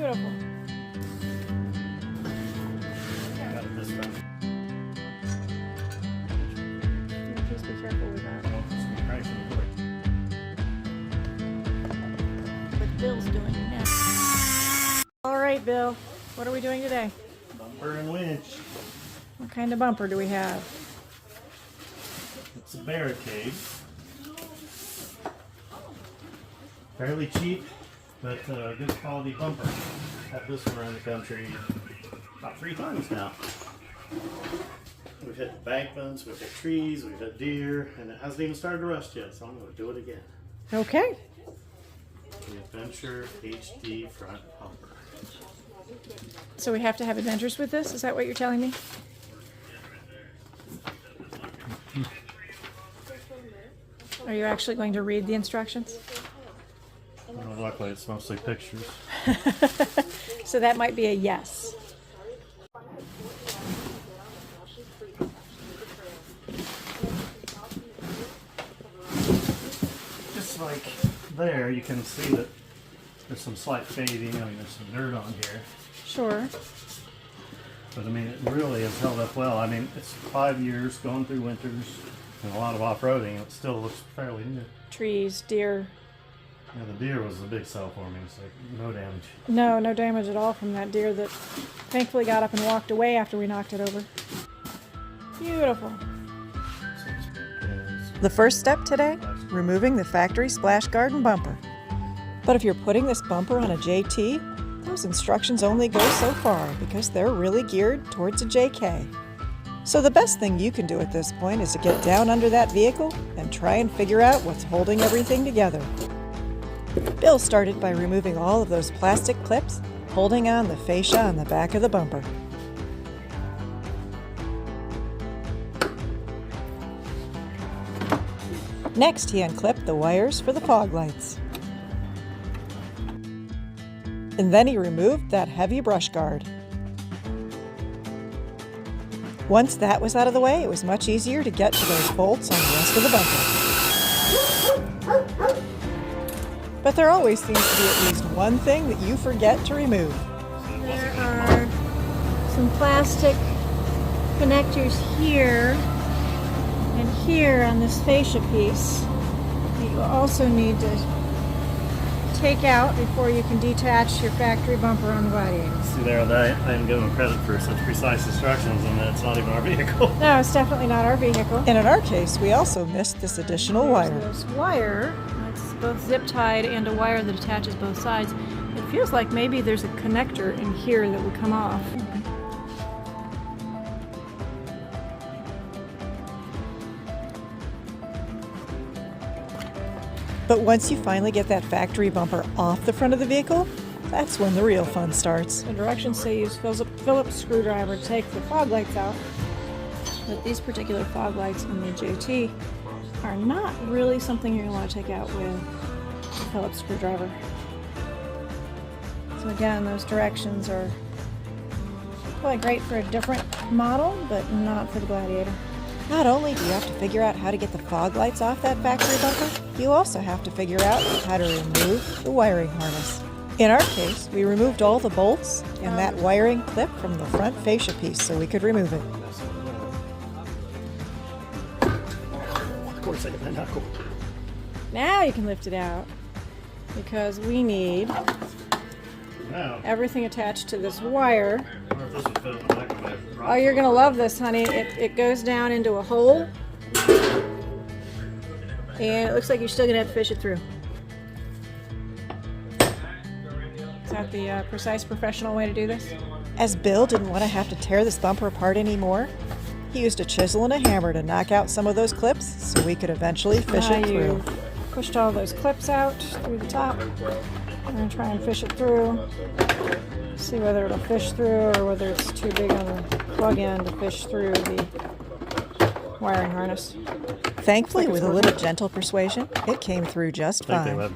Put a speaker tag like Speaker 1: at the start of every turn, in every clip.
Speaker 1: Beautiful.
Speaker 2: Got it this time.
Speaker 1: Just be careful with that. What Bill's doing now. All right, Bill. What are we doing today?
Speaker 2: Bumper and winch.
Speaker 1: What kind of bumper do we have?
Speaker 2: It's a barricade. Fairly cheap, but good quality bumper. Had this one around the country about 3 times now. We've hit embankments, we've hit trees, we've hit deer, and it hasn't even started to rust yet, so I'm going to do it again.
Speaker 1: Okay.
Speaker 2: The Adventure HD front bumper.
Speaker 1: So we have to have adventures with this? Is that what you're telling me? Are you actually going to read the instructions?
Speaker 2: Well, luckily it's mostly pictures.
Speaker 1: So that might be a yes.
Speaker 2: Just like there, you can see that there's some slight fading. I mean, there's some dirt on here.
Speaker 1: Sure.
Speaker 2: But I mean, it really has held up well. I mean, it's 5 years going through winters and a lot of off-roading. It still looks fairly new.
Speaker 1: Trees, deer.
Speaker 2: Yeah, the deer was a big sell for me. It's like no damage.
Speaker 1: No damage at all from that deer that thankfully got up and walked away after we knocked it over. Beautiful.
Speaker 3: The first step today, removing the factory splash garden bumper. But if you're putting this bumper on a JT, those instructions only go so far because they're really geared towards a JK. So the best thing you can do at this point is to get down under that vehicle and try and figure out what's holding everything together. Bill started by removing all of those plastic clips holding on the fascia on the back of the bumper. Next, he unclipped the wires for the fog lights. And then he removed that heavy brush guard. Once that was out of the way, it was much easier to get to those bolts on the rest of the bumper. But there always seems to be at least one thing that you forget to remove.
Speaker 1: There are some plastic connectors here and here on this fascia piece that you also need to take out before you can detach your factory bumper on the Gladiator.
Speaker 2: See there, I am giving credit for such precise instructions, and it's not even our vehicle.
Speaker 1: No, it's definitely not our vehicle.
Speaker 3: And in our case, we also missed this additional wire.
Speaker 1: There's this wire. It's both zip tied and a wire that attaches both sides. It feels like maybe there's a connector in here that would come off.
Speaker 3: But once you finally get that factory bumper off the front of the vehicle, that's when the real fun starts.
Speaker 1: The directions say use Phillips screwdriver to take the fog lights out. But these particular fog lights in the JT are not really something you're going to want to take out with a Phillips screwdriver. So again, those directions are probably great for a different model, but not for the Gladiator.
Speaker 3: Not only do you have to figure out how to get the fog lights off that factory bumper, you also have to figure out how to remove the wiring harness. In our case, we removed all the bolts and that wiring clip from the front fascia piece so we could remove it.
Speaker 2: Of course I get that knuckle.
Speaker 1: Now you can lift it out because we need
Speaker 2: Now,
Speaker 1: everything attached to this wire.
Speaker 2: I wonder if this would fit in the back of my rock.
Speaker 1: Oh, you're going to love this, honey. It goes down into a hole, and it looks like you're still going to have to fish it through. Is that the precise professional way to do this?
Speaker 3: As Bill didn't want to have to tear this bumper apart anymore, he used a chisel and a hammer to knock out some of those clips so we could eventually fish it through.
Speaker 1: You pushed all those clips out through the top. I'm going to try and fish it through. See whether it'll fish through or whether it's too big on the plug end to fish through the wiring harness.
Speaker 3: Thankfully, with a little gentle persuasion, it came through just
Speaker 2: I think
Speaker 3: fine.
Speaker 2: they have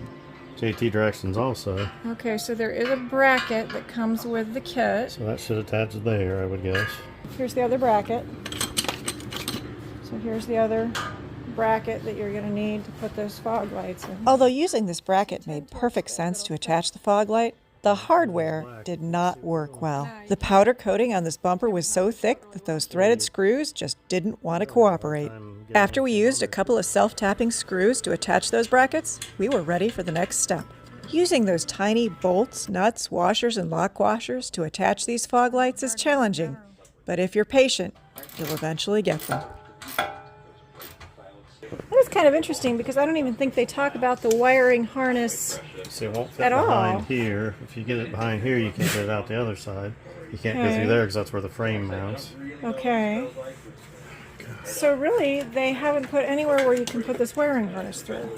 Speaker 2: JT directions also.
Speaker 1: Okay, so there is a bracket that comes with the kit.
Speaker 2: So that should attach there, I would guess.
Speaker 1: Here's the other bracket. So here's the other bracket that you're going to need to put those fog lights in.
Speaker 3: Although using this bracket made perfect sense to attach the fog light, the hardware did not work well. The powder coating on this bumper was so thick that those threaded screws just didn't want to cooperate. After we used a couple of self-tapping screws to attach those brackets, we were ready for the next step. Using those tiny bolts, nuts, washers, and lock washers to attach these fog lights is challenging, but if you're patient, you'll eventually get them.
Speaker 1: That was kind of interesting because I don't even think they talk about the wiring harness.
Speaker 2: So it won't fit
Speaker 1: At all.
Speaker 2: behind here. If you get it behind here, you can't get it out the other side. You can't go through there because that's where the frame mounts.
Speaker 1: Okay. So really, they haven't put anywhere where you can put this wiring harness through.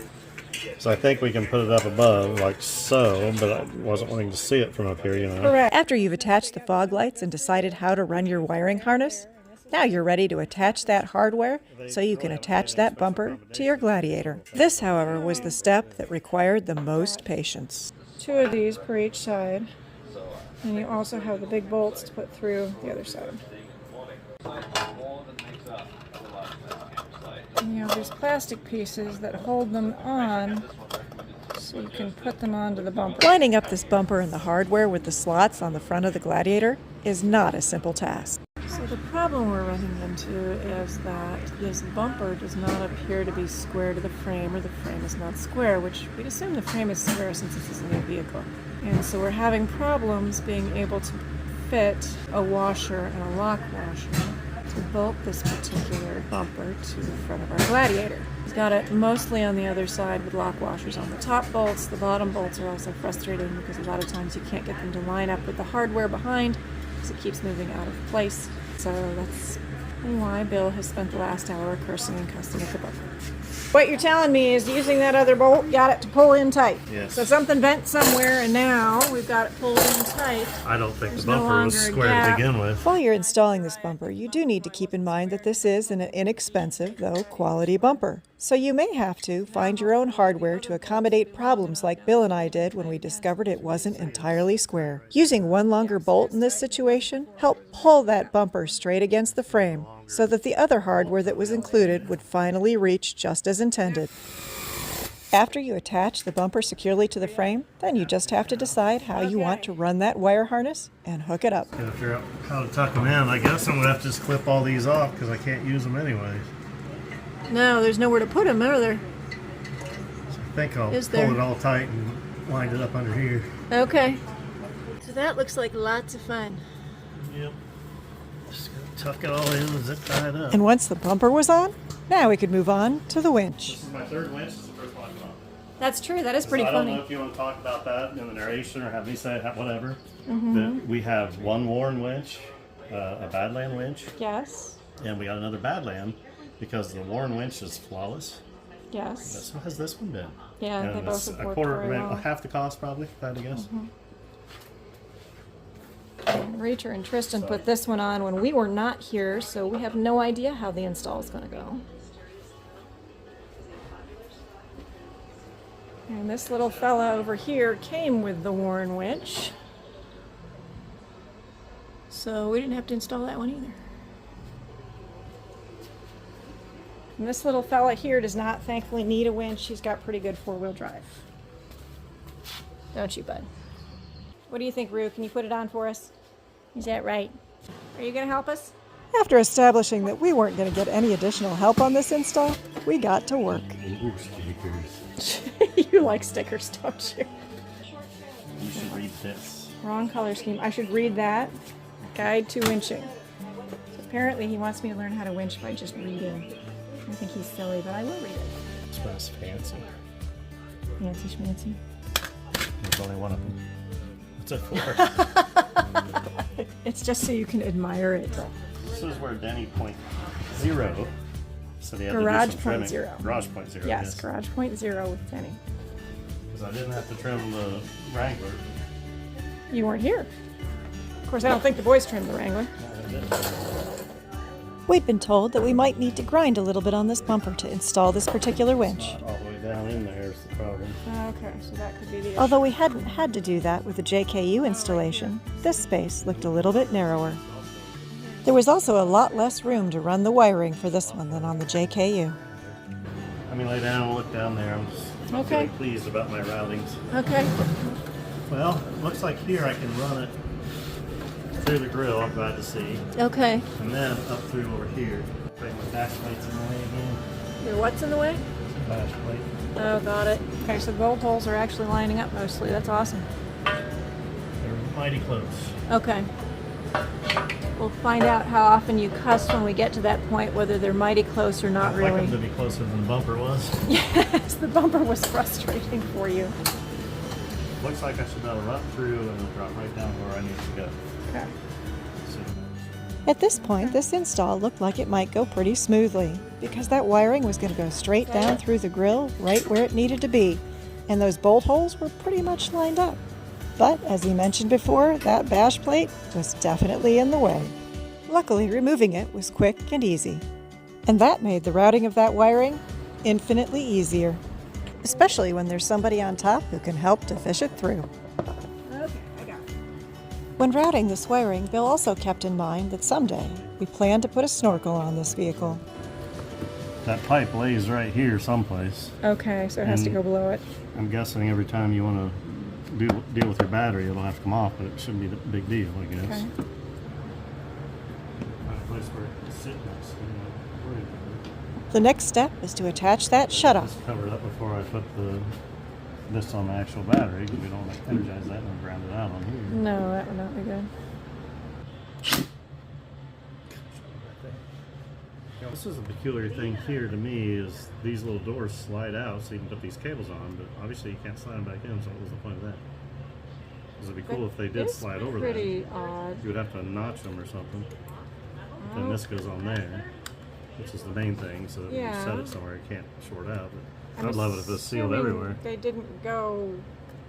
Speaker 2: So I think we can put it up above, like so, but I wasn't wanting to see it from up here, you know.
Speaker 1: Correct.
Speaker 3: After you've attached the fog lights and decided how to run your wiring harness, now you're ready to attach that hardware so you can attach that bumper to your Gladiator. This, however, was the step that required the most patience.
Speaker 1: 2 of these per each side. And you also have the big bolts to put through the other side. And you have these plastic pieces that hold them on so you can put them onto the bumper.
Speaker 3: Lining up this bumper and the hardware with the slots on the front of the Gladiator is not a simple task.
Speaker 1: So the problem we're running into is that this bumper does not appear to be square to the frame, or the frame is not square, which we'd assume the frame is square since this is a new vehicle. And so we're having problems being able to fit a washer and a lock washer to bolt this particular bumper to the front of our Gladiator. We've got it mostly on the other side with lock washers on the top bolts. The bottom bolts are also frustrating because a lot of times you can't get them to line up with the hardware behind because it keeps moving out of place. So that's why Bill has spent the last hour cursing and cussing at the bumper. What you're telling me is using that other bolt got it to pull in tight.
Speaker 2: Yes.
Speaker 1: So something bent somewhere and now we've got it pulled in tight.
Speaker 2: I don't think
Speaker 1: There's
Speaker 2: the
Speaker 1: no
Speaker 2: bumper was
Speaker 1: longer a
Speaker 2: square to
Speaker 1: gap.
Speaker 2: begin with.
Speaker 3: While you're installing this bumper, you do need to keep in mind that this is an inexpensive, though quality bumper. So you may have to find your own hardware to accommodate problems like Bill and I did when we discovered it wasn't entirely square. Using one longer bolt in this situation helped pull that bumper straight against the frame so that the other hardware that was included would finally reach just as intended. After you attach the bumper securely to the frame, then you just have to decide how you want to run that wire harness and hook it up.
Speaker 2: Gotta figure out how to tuck them in. I guess I'm gonna have to just clip all these off because I can't use them anyway.
Speaker 1: No, there's nowhere to put them, are there?
Speaker 2: So I think I'll
Speaker 1: Is
Speaker 2: pull
Speaker 1: there?
Speaker 2: it all tight and wind it up under here.
Speaker 1: Okay. So that looks like lots of fun.
Speaker 2: Yep. Just gonna tuck it all in and zip tie it up.
Speaker 3: And once the bumper was on, now we could move on to the winch.
Speaker 2: This is my third winch. This is the first one I've done.
Speaker 1: That's true. That is pretty
Speaker 2: So I don't know
Speaker 1: funny.
Speaker 2: if you want to talk about that in the narration or have me say it, whatever. But we have one Warren winch, a Badland winch,
Speaker 1: Yes.
Speaker 2: and we got another Badland because the Warren winch is flawless.
Speaker 1: Yes.
Speaker 2: So has this one been?
Speaker 1: Yeah,
Speaker 2: And
Speaker 1: they both
Speaker 2: it's
Speaker 1: have
Speaker 2: a
Speaker 1: worked
Speaker 2: quarter,
Speaker 1: very well.
Speaker 2: half the cost probably, if I had to guess.
Speaker 1: Reacher and Tristan put this one on when we were not here, so we have no idea how the install is going to go. And this little fella over here came with the Warren winch, so we didn't have to install that one either. And this little fella here does not thankfully need a winch. He's got pretty good four-wheel drive. Don't you, bud? What do you think, Rue? Can you put it on for us? Is that right? Are you going to help us?
Speaker 3: After establishing that we weren't going to get any additional help on this install, we got to work.
Speaker 1: You like stickers, don't you?
Speaker 2: You should read this.
Speaker 1: Wrong color scheme. I should read that. Guide to winching. So apparently he wants me to learn how to winch by just reading. I think he's silly, but I will read it.
Speaker 2: This one's fancy.
Speaker 1: Fancy schmancy.
Speaker 2: There's only one of them. What's it for?
Speaker 1: It's just so you can admire it.
Speaker 2: This is where Denny point zero. So they had
Speaker 1: Garage
Speaker 2: to do some
Speaker 1: point
Speaker 2: trimming.
Speaker 1: zero.
Speaker 2: Garage point zero.
Speaker 1: Yes, garage point zero with Denny.
Speaker 2: Because I didn't have to trim the Wrangler.
Speaker 1: You weren't here. Of course, I don't think the boys trimmed the Wrangler.
Speaker 3: We'd been told that we might need to grind a little bit on this bumper to install this particular winch.
Speaker 2: Not all the way down in there is the problem.
Speaker 1: Okay, so that could be the issue.
Speaker 3: Although we hadn't had to do that with the JKU installation, this space looked a little bit narrower. There was also a lot less room to run the wiring for this one than on the JKU.
Speaker 2: Let me lay down and look down there. I'm just
Speaker 1: Okay.
Speaker 2: really pleased about my routings.
Speaker 1: Okay.
Speaker 2: Well, looks like here I can run it through the grill, I'm glad to see.
Speaker 1: Okay.
Speaker 2: And then up through over here. Break my bash plates in the way again.
Speaker 1: Your what's in the way?
Speaker 2: Bash plate.
Speaker 1: Oh, got it. Okay, so the bolt holes are actually lining up mostly. That's awesome.
Speaker 2: They're mighty close.
Speaker 1: Okay. We'll find out how often you cuss when we get to that point, whether they're mighty close or not
Speaker 2: I'd like
Speaker 1: really.
Speaker 2: them to be closer than the bumper was.
Speaker 1: Yes, the bumper was frustrating for you.
Speaker 2: Looks like I should be able to run through and then drop right down where I need to go.
Speaker 1: Okay.
Speaker 3: At this point, this install looked like it might go pretty smoothly because that wiring was going to go straight down through the grill right where it needed to be, and those bolt holes were pretty much lined up. But as he mentioned before, that bash plate was definitely in the way. Luckily, removing it was quick and easy, and that made the routing of that wiring infinitely easier, especially when there's somebody on top who can help to fish it through.
Speaker 1: Okay, I got it.
Speaker 3: When routing this wiring, Bill also kept in mind that someday we plan to put a snorkel on this vehicle.
Speaker 2: That pipe lays right here someplace.
Speaker 1: Okay, so it has to go below it.
Speaker 2: I'm guessing every time you want to deal with your battery, it'll have to come off, but it shouldn't be a big deal, I guess.
Speaker 1: Okay.
Speaker 2: Find a place where it can sit next to it.
Speaker 3: The next step is to attach that shutoff.
Speaker 2: Just cover it up before I put this on the actual battery, because we don't want to energize that and ground it out on here.
Speaker 1: No, that would not be good.
Speaker 2: This is a peculiar thing here to me, is these little doors slide out so you can put these cables on, but obviously you can't slide them back in, so what was the point of that? Because it'd be cool if they did slide over that.
Speaker 1: Pretty odd.
Speaker 2: You would have to notch them or something. Then this goes on there, which is the main thing, so that when you set it somewhere it can't short out. But I'd love it if it was sealed everywhere.
Speaker 1: They didn't go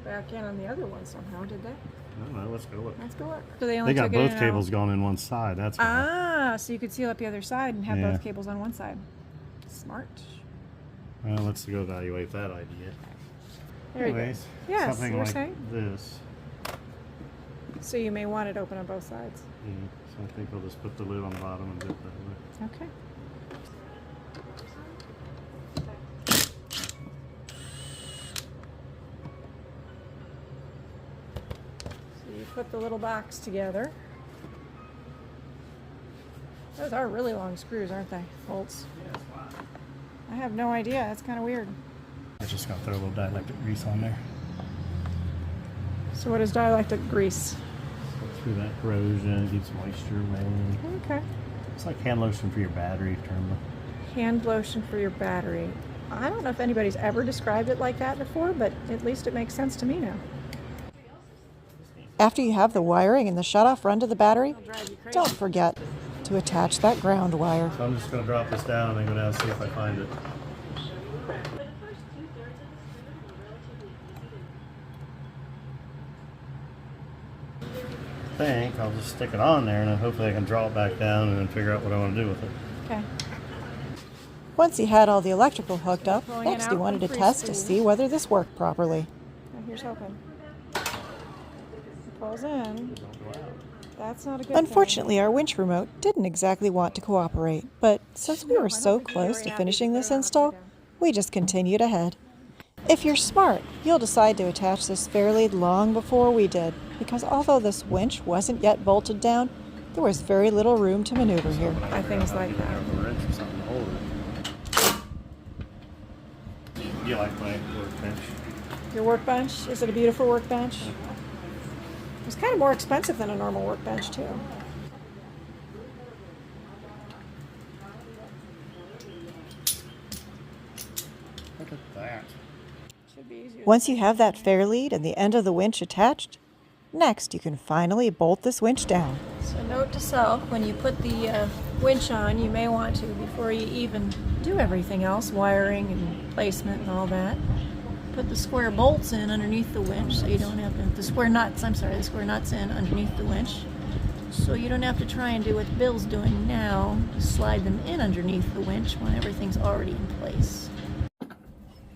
Speaker 1: back in on the other one somehow, did they?
Speaker 2: I don't know, let's go look.
Speaker 1: Let's go look. So they only
Speaker 2: They got
Speaker 1: took it in
Speaker 2: both
Speaker 1: and
Speaker 2: cables
Speaker 1: out.
Speaker 2: going in one side, that's why.
Speaker 1: Ah, so you could seal up the other side and have
Speaker 2: Yeah.
Speaker 1: both cables on one side. Smart.
Speaker 2: Well, let's go evaluate that idea.
Speaker 1: There you go.
Speaker 2: Anyways,
Speaker 1: Yes,
Speaker 2: something
Speaker 1: you were
Speaker 2: like
Speaker 1: saying?
Speaker 2: this.
Speaker 1: So you may want it open on both sides.
Speaker 2: So I think I'll just put the lid on the bottom and zip that way.
Speaker 1: Okay. So you put the little box together. Those are really long screws, aren't they? Bolts. I have no idea. That's kind of weird.
Speaker 2: I'm just gonna throw a little dielectric grease on there.
Speaker 1: So what is dielectric grease?
Speaker 2: Through that corrosion, keeps moisture away.
Speaker 1: Okay.
Speaker 2: It's like hand lotion for your battery terminal.
Speaker 1: Hand lotion for your battery. I don't know if anybody's ever described it like that before, but at least it makes sense to me now.
Speaker 3: After you have the wiring and the shutoff run to the battery,
Speaker 1: It'll drive you crazy.
Speaker 3: don't forget to attach that ground wire.
Speaker 2: So I'm just gonna drop this down and go down and see if I find it. I think I'll just stick it on there and then hopefully I can draw it back down and then figure out what I want to do with it.
Speaker 1: Okay.
Speaker 3: Once he had all the electrical hooked up,
Speaker 1: Pulling it
Speaker 3: next
Speaker 1: out
Speaker 3: he wanted to
Speaker 1: from
Speaker 3: test to
Speaker 1: preschool.
Speaker 3: see whether this worked properly.
Speaker 1: Now here's hoping. It pulls in. That's not a good
Speaker 3: Unfortunately, our winch remote didn't exactly want to cooperate, but since we were so close to finishing this install, we just continued ahead. If you're smart, you'll decide to attach this fair lead long before we did, because although this winch wasn't yet bolted down, there was very little room to maneuver here.
Speaker 1: By things like that.
Speaker 2: A wrench or something to hold it. You like my workbench?
Speaker 1: Your workbench, is it a beautiful workbench? It's kind of more expensive than a normal workbench too.
Speaker 2: Look at that.
Speaker 1: Should be easier.
Speaker 3: Once you have that fair lead and the end of the winch attached, next you can finally bolt this winch down.
Speaker 1: So note to self, when you put the winch on, you may want to, before you even do everything else, wiring and placement and all that, put the square bolts in underneath the winch so you don't have to, the square nuts in underneath the winch, so you don't have to try and do what Bill's doing now, slide them in underneath the winch when everything's already in place.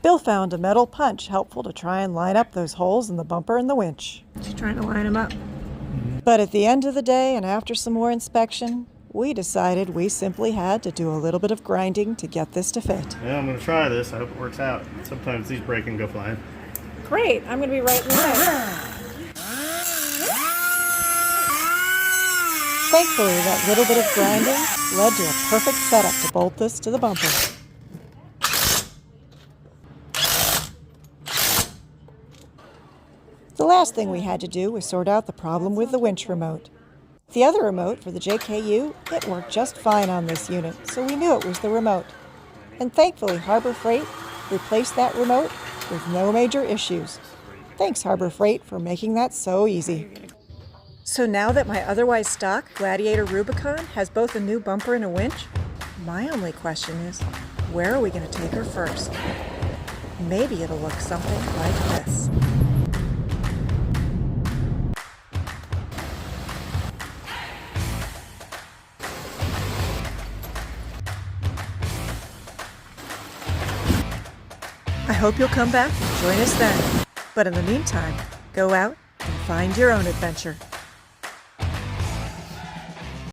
Speaker 3: Bill found a metal punch helpful to try and line up those holes in the bumper and the winch.
Speaker 1: Just trying to line them up.
Speaker 3: But at the end of the day, and after some more inspection, we decided we simply had to do a little bit of grinding to get this to fit.
Speaker 2: Yeah, I'm gonna try this. I hope it works out. Sometimes these break and go flying.
Speaker 1: Great, I'm going to be right in the way.
Speaker 3: Thankfully, that little bit of grinding led to a perfect setup to bolt this to the bumper. The last thing we had to do was sort out the problem with the winch remote. The other remote for the JKU, it worked just fine on this unit, so we knew it was the remote. And thankfully, Harbor Freight replaced that remote with no major issues. Thanks, Harbor Freight, for making that so easy. So now that my otherwise stock Gladiator Rubicon has both a new bumper and a winch, my only question is, where are we going to take her first? Maybe it'll look something like this. I hope you'll come back and join us then. But in the meantime, go out and find your own adventure.